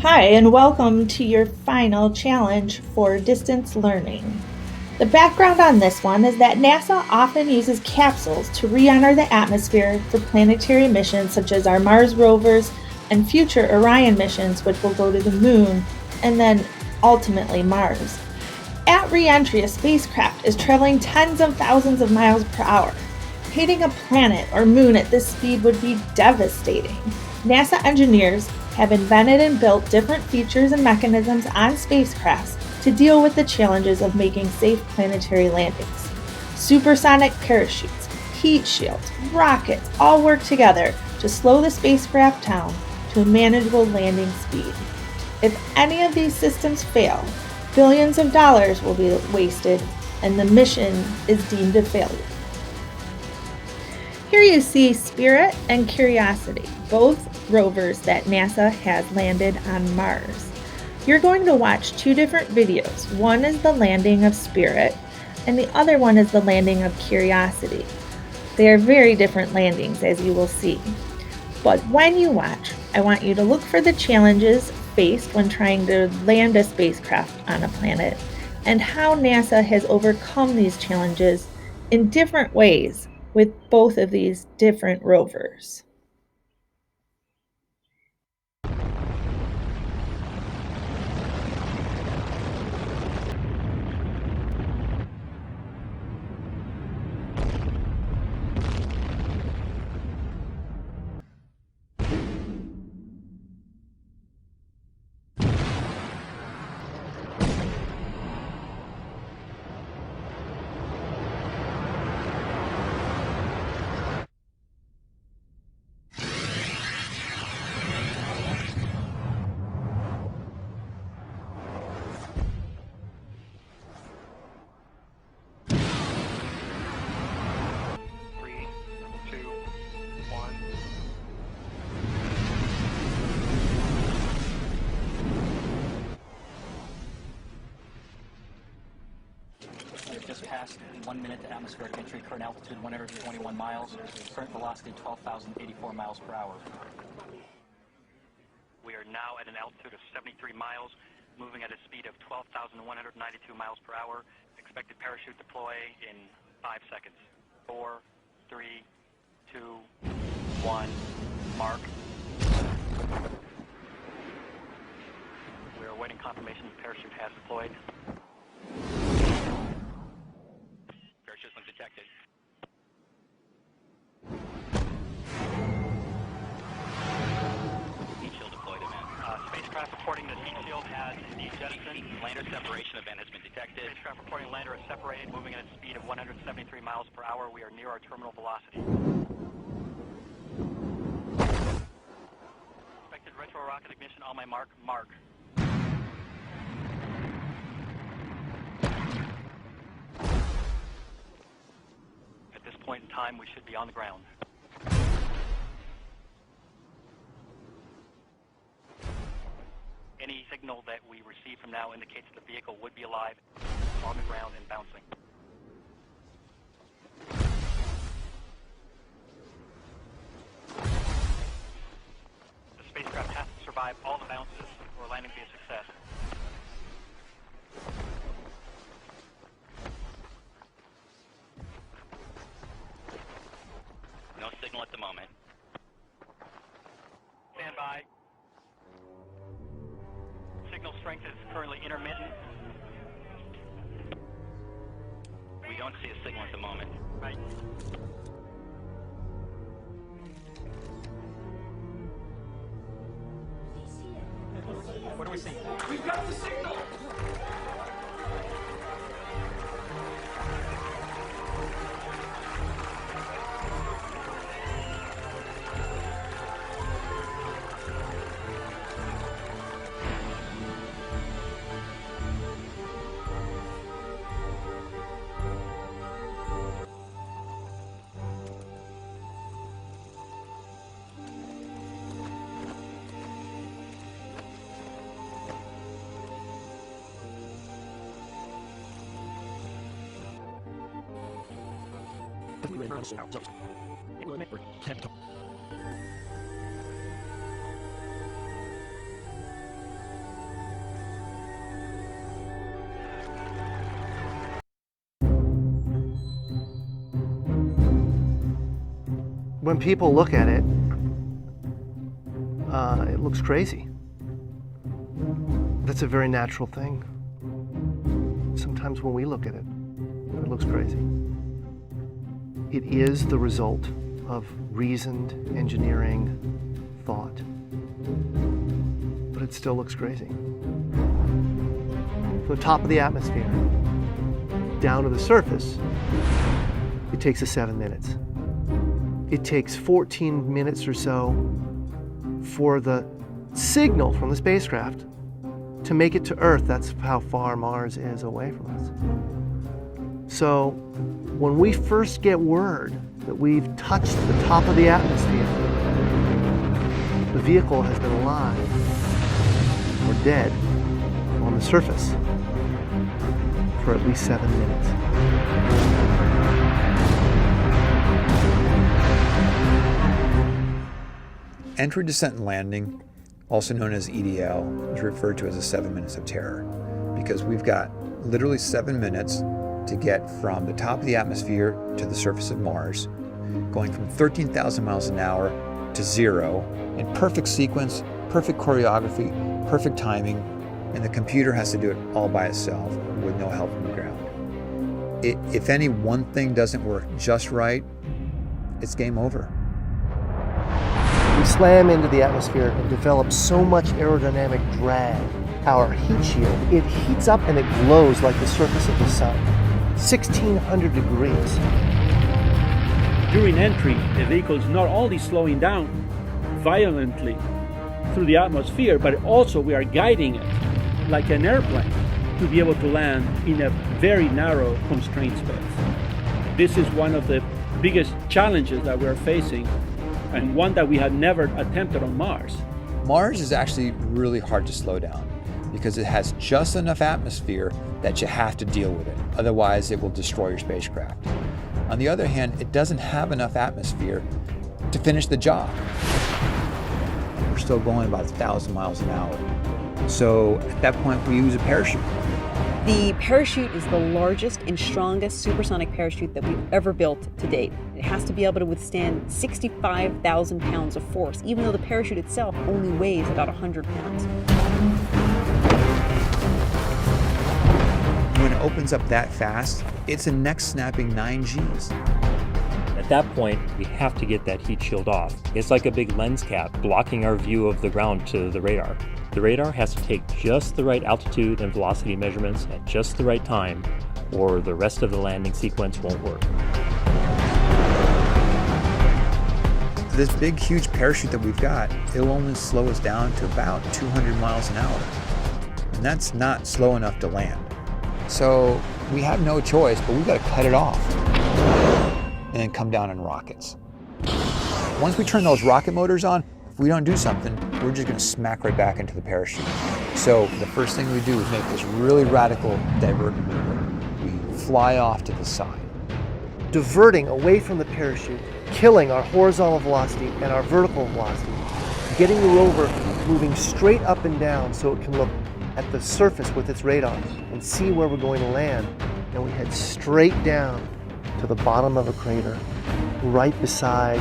Hi, and welcome to your final challenge for distance learning. The background on this one is that NASA often uses capsules to re enter the atmosphere for planetary missions such as our Mars rovers and future Orion missions, which will go to the moon and then ultimately Mars. At re entry, a spacecraft is traveling tens of thousands of miles per hour. Hitting a planet or moon at this speed would be devastating. NASA engineers have invented and built different features and mechanisms on spacecrafts to deal with the challenges of making safe planetary landings. Supersonic parachutes, heat shields, rockets all work together to slow the spacecraft down to a manageable landing speed. If any of these systems fail, billions of dollars will be wasted and the mission is deemed a failure. Here you see Spirit and Curiosity, both rovers that NASA has landed on Mars. You're going to watch two different videos. One is the landing of Spirit, and the other one is the landing of Curiosity. They are very different landings, as you will see. But when you watch, I want you to look for the challenges faced when trying to land a spacecraft on a planet, and how NASA has overcome these challenges in different ways with both of these different rovers. Three, two, one. We've just passed 1 minute to atmospheric entry, current altitude 121 miles, current velocity 12,084 miles per hour. We are now at an altitude of 73 miles, moving at a speed of 12,192 miles per hour. Expected parachute deploy in 5 seconds. 4, 3, 2, 1, mark. We are awaiting confirmation the parachute has deployed. Parachute system detected. Heat shield deployed, Spacecraft reporting that heat shield has jettisoned. Lander separation event has been detected. Spacecraft reporting lander is separated, moving at a speed of 173 miles per hour. We are near our terminal velocity. Expected retro rocket ignition on my mark. Mark. At this point in time, we should be on the ground. Any signal that we receive from now indicates the vehicle would be alive, on the ground and bouncing. The spacecraft has to survive all the bounces or landing be a success. No signal at the moment. Stand by. Signal strength is currently intermittent. We don't see a signal at the moment. Right. What do we see? We've got the signal! When people look at it, it looks crazy. That's a very natural thing. Sometimes when we look at it, it looks crazy. It is the result of reasoned engineering thought, but it still looks crazy. From the top of the atmosphere down to the surface, it takes us 7 minutes. It takes 14 minutes or so for the signal from the spacecraft to make it to Earth. That's how far Mars is away from us. So when we first get word that we've touched the top of the atmosphere, the vehicle has been alive or dead on the surface for at least 7 minutes. Entry, descent, and landing, also known as EDL, is referred to as the 7 minutes of terror because we've got literally 7 minutes to get from the top of the atmosphere to the surface of Mars, going from 13,000 miles an hour to 0 in perfect sequence, perfect choreography, perfect timing, and the computer has to do it all by itself with no help from the ground. If any one thing doesn't work just right, it's game over. We slam into the atmosphere and develop so much aerodynamic drag. Our heat shield, it heats up and it glows like the surface of the sun. 1,600 degrees. During entry, the vehicle is not only slowing down violently through the atmosphere, but also we are guiding it like an airplane to be able to land in a very narrow, constrained space. This is one of the biggest challenges that we're facing, and one that we had never attempted on Mars. Mars is actually really hard to slow down because it has just enough atmosphere that you have to deal with it. Otherwise, it will destroy your spacecraft. On the other hand, it doesn't have enough atmosphere to finish the job. We're still going about 1,000 miles an hour. So at that point, we use a parachute. The parachute is the largest and strongest supersonic parachute that we've ever built to date. It has to be able to withstand 65,000 pounds of force, even though the parachute itself only weighs about 100 pounds. When it opens up that fast, it's a neck-snapping 9 Gs. At that point, we have to get that heat shield off. It's like a big lens cap blocking our view of the ground to the radar. The radar has to take just the right altitude and velocity measurements at just the right time, or the rest of the landing sequence won't work. This big, huge parachute that we've got, it'll only slow us down to about 200 miles an hour. And that's not slow enough to land. So we have no choice, but we've got to cut it off and then come down in rockets. Once we turn those rocket motors on, if we don't do something, we're just going to smack right back into the parachute. So the first thing we do is make this really radical divert maneuver. We fly off to the side. Diverting away from the parachute, killing our horizontal velocity and our vertical velocity, getting the rover moving straight up and down so it can look at the surface with its radar and see where we're going to land. And we head straight down to the bottom of a crater, right beside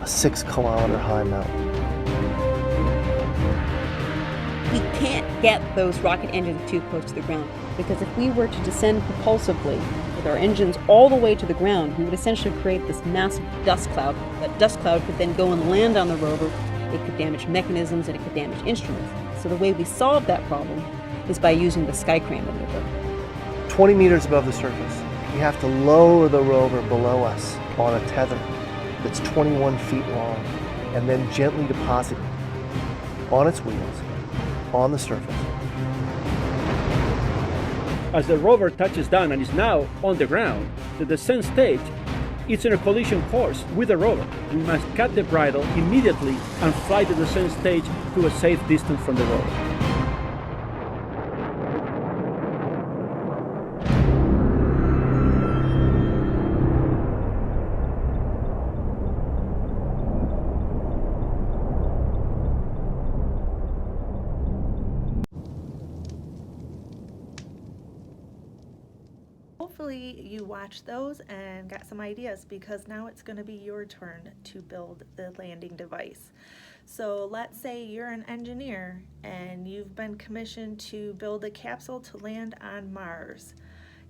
a 6-kilometer high mountain. We can't get those rocket engines too close to the ground, because if we were to descend propulsively with our engines all the way to the ground, we would essentially create this massive dust cloud. That dust cloud could then go and land on the rover. It could damage mechanisms and it could damage instruments. So the way we solve that problem is by using the Skycrane maneuver. 20 meters above the surface, we have to lower the rover below us on a tether that's 21 feet long, and then gently deposit it on its wheels on the surface. As the rover touches down and is now on the ground, the descent stage is in a collision course with the rover. We must cut the bridle immediately and fly the descent stage to a safe distance from the rover. hopefully you watched those and got some ideas, because now it's going to be your turn to build the landing device. So let's say you're an engineer and you've been commissioned to build a capsule to land on Mars.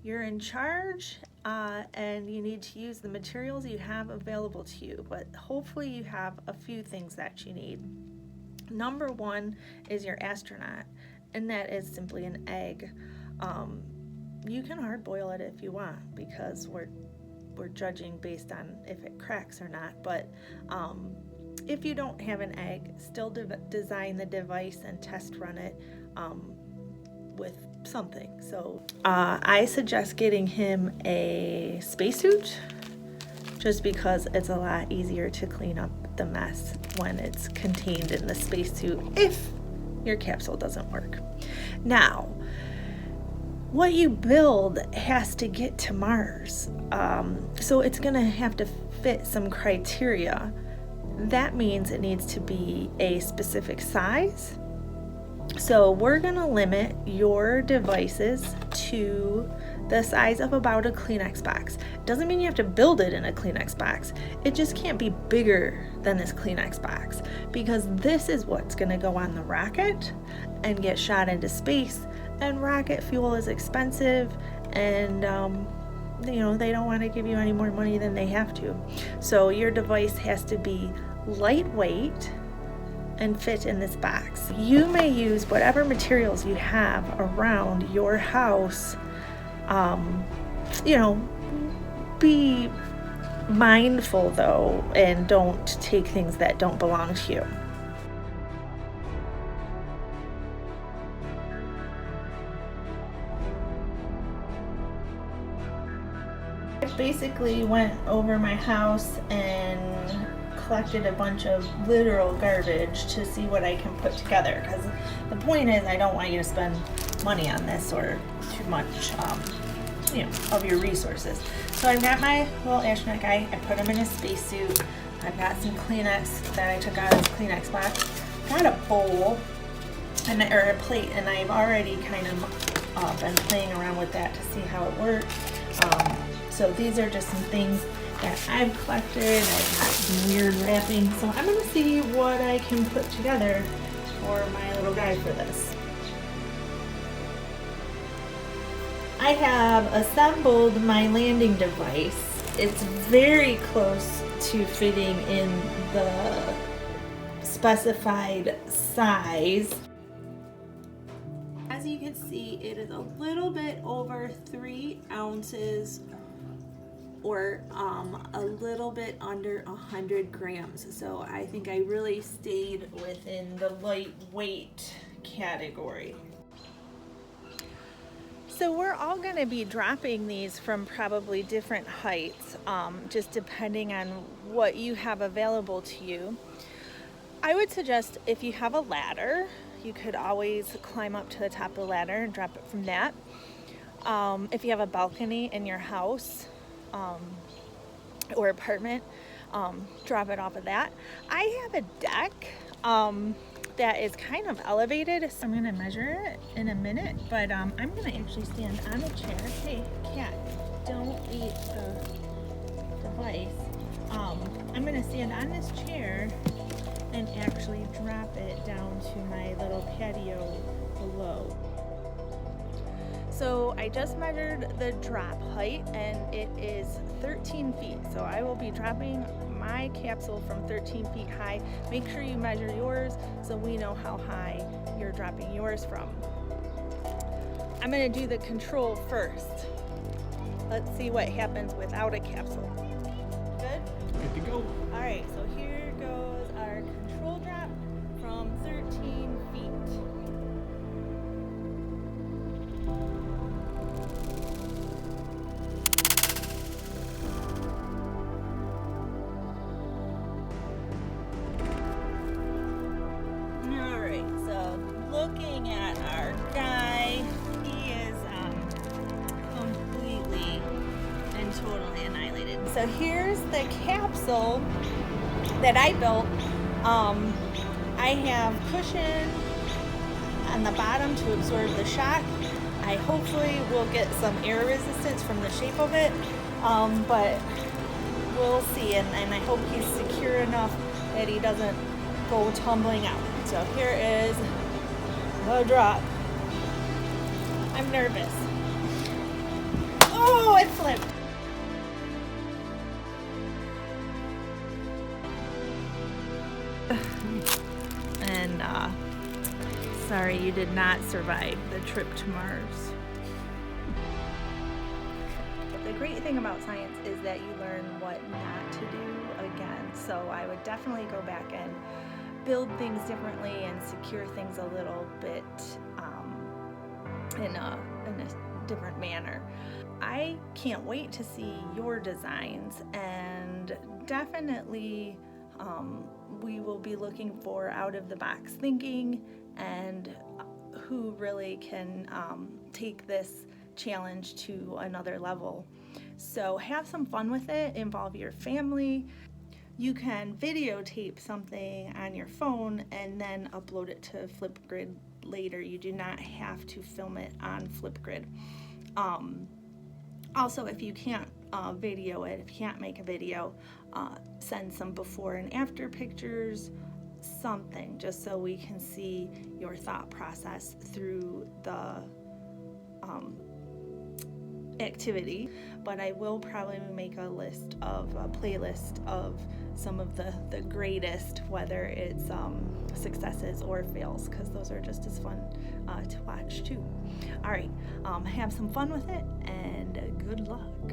You're in charge and you need to use the materials you have available to you, but hopefully you have a few things that you need. Number one is your astronaut, and that is simply an egg. You can hard boil it if you want, because we're judging based on if it cracks or not, but if you don't have an egg, still design the device and test run it with something. So I suggest getting him a spacesuit, just because it's a lot easier to clean up the mess when it's contained in the spacesuit if your capsule doesn't work. Now, what you build has to get to Mars, so it's gonna have to fit some criteria. That means it needs to be a specific size. So we're gonna limit your devices to the size of about a Kleenex box. Doesn't mean you have to build it in a Kleenex box. It just can't be bigger than this Kleenex box, because this is what's gonna go on the rocket and get shot into space, and rocket fuel is expensive, and they don't want to give you any more money than they have to. So your device has to be lightweight and fit in this box. You may use whatever materials you have around your house. Be mindful though, and don't take things that don't belong to you. I basically went over my house and collected a bunch of literal garbage to see what I can put together, because the point is I don't want you to spend money on this or too much of your resources. So I've got my little astronaut guy. I put him in a spacesuit. I've got some Kleenex that I took out of his Kleenex box. Got a bowl or a plate, and I've already kind of been playing around with that to see how it works. So these are just some things that I've collected. I've got some weird wrapping. So I'm going to see what I can put together for my little guy for this. I have assembled my landing device. It's very close to fitting in the specified size. As you can see, it is a little bit over 3 ounces, or a little bit under 100 grams. So I think I really stayed within the lightweight category. So we're all going to be dropping these from probably different heights, just depending on what you have available to you. I would suggest if you have a ladder, you could always climb up to the top of the ladder and drop it from that. If you have a balcony in your house or apartment, drop it off of that. I have a deck that is kind of elevated, so I'm going to measure it in a minute, but I'm going to actually stand on a chair. Hey, cat, don't eat the device. I'm going to stand on this chair and actually drop it down to my little patio below. So I just measured the drop height, and it is 13 feet. So I will be dropping my capsule from 13 feet high. Make sure you measure yours so we know how high you're dropping yours from. I'm going to do the control first. Let's see what happens without a capsule. Good? Good to go. All right, so here goes our control drop from 13 feet. Looking at our guy, he is completely and totally annihilated. So here's the capsule that I built. I have cushion on the bottom to absorb the shock. I hopefully will get some air resistance from the shape of it, but we'll see. And I hope he's secure enough that he doesn't go tumbling out. So here is the drop. I'm nervous. Oh, it flipped. And sorry you did not survive the trip to Mars. The great thing about science is that you learn what not to do again. So I would definitely go back and build things differently and secure things a little bit in a different manner. I can't wait to see your designs, and definitely we will be looking for out-of-the-box thinking and who really can take this challenge to another level. So have some fun with it, involve your family. You can videotape something on your phone and then upload it to Flipgrid later. You do not have to film it on Flipgrid. Also, if you can't video it, if you can't make a video, send some before and after pictures, something, just so we can see your thought process through the activity. But I will probably make a playlist of some of the greatest, whether it's successes or fails, because those are just as fun to watch too. All right, have some fun with it, and good luck.